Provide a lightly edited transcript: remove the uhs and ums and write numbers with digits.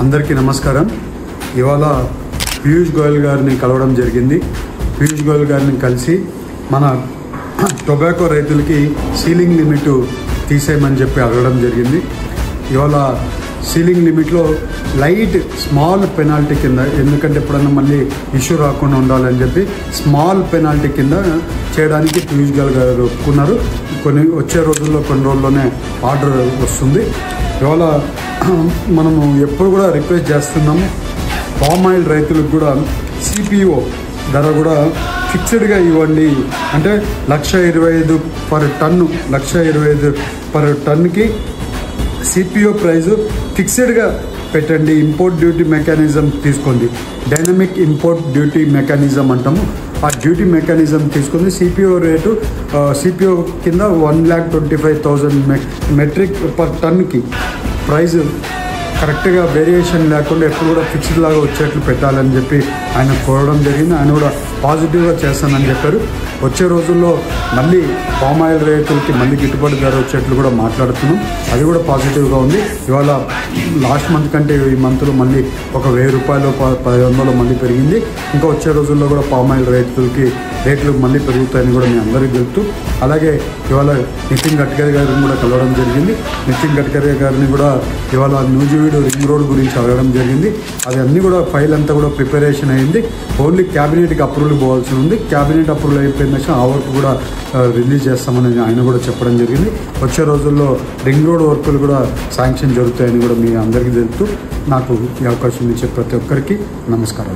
అందరికీ నమస్కారం. ఇవాళ పీయూష్ గోయల్ గారిని కలవడం జరిగింది. పీయూష్ గోయల్ గారిని కలిసి మన టొబాకో రైతులకి సీలింగ్ లిమిట్ తీసేయమని చెప్పి అడగడం జరిగింది. ఇవాళ సీలింగ్ లిమిట్లో లైట్ స్మాల్ పెనాల్టీ కింద, ఎందుకంటే ఎప్పుడన్నా మళ్ళీ ఇష్యూ రాకుండా ఉండాలని చెప్పి స్మాల్ పెనాల్టీ కింద చేయడానికి పీయూష్ గోయల్ గారు ఒప్పుకున్నారు. వచ్చే రోజుల్లో కొన్ని రోజుల్లోనే ఆర్డర్ వస్తుంది. ఇవాళ మనము ఎప్పుడు కూడా రిక్వెస్ట్ చేస్తున్నాము, పామ్ ఆయిల్ రైతులకు కూడా సిపిఓ ధర కూడా ఫిక్స్డ్గా ఇవ్వండి. అంటే 1,25,000 పర్ టన్ను, 1,25,000 పర్ టన్నుకి సిపిఓ ప్రైజు ఫిక్స్డ్గా పెట్టండి. ఇంపోర్ట్ డ్యూటీ మెకానిజం తీసుకోండి, డైనమిక్ ఇంపోర్ట్ డ్యూటీ మెకానిజం అంటాము. ఆ డ్యూటీ మెకానిజం తీసుకుంది. సిపిఓ రేటు సిపిఓ కింద 1,25,000 మెట్రిక్ పర్ టన్కి ప్రైజ్ కరెక్ట్గా వేరియేషన్ లేకుండా ఎప్పుడు కూడా ఫిక్స్డ్ లాగా వచ్చేట్లు పెట్టాలని చెప్పి ఆయన కోరడం జరిగింది. ఆయన కూడా పాజిటివ్గా చేస్తానని చెప్పారు. వచ్చే రోజుల్లో మళ్ళీ పామ్ ఆయిల్ రైతులకి మళ్ళీ గిట్టుబాటు ధర వచ్చేట్లు కూడా మాట్లాడుతున్నాం. అది కూడా పాజిటివ్గా ఉంది. ఇవాళ లాస్ట్ మంత్ కంటే ఈ మంత్లో మళ్ళీ ఒక 1,000 రూపాయలు 1,500 మళ్ళీ పెరిగింది. ఇంకా వచ్చే రోజుల్లో కూడా పామ్ ఆయిల్ రైతులకి రేట్లు మళ్ళీ పెరుగుతాయని కూడా మీ అందరికీ తెలుస్తూ, అలాగే ఇవాళ నితిన్ గడ్కరీ గారిని కూడా కలవడం జరిగింది. నితిన్ గడ్కరీ గారిని కూడా ఇవాళ నూజివీడు రింగ్ రోడ్ గురించి అడగడం జరిగింది. అది అన్నీ కూడా ఫైల్ అంతా కూడా ప్రిపరేషన్ అయింది. ఓన్లీ క్యాబినెట్కి అప్రూవల్ పోవాల్సి ఉంది. క్యాబినెట్ అప్రూవల్ అయిపోయిన ఆ వర్క్ కూడా రిలీజ్ చేస్తామని ఆయన కూడా చెప్పడం జరిగింది. వచ్చే రోజుల్లో రింగ్ రోడ్ వర్కులు కూడా శాంక్షన్ జరుగుతాయని కూడా మీ అందరికీ తెలుపుతూ, నాకు ఈ అవకాశం ఇచ్చే ప్రతి ఒక్కరికి నమస్కారం.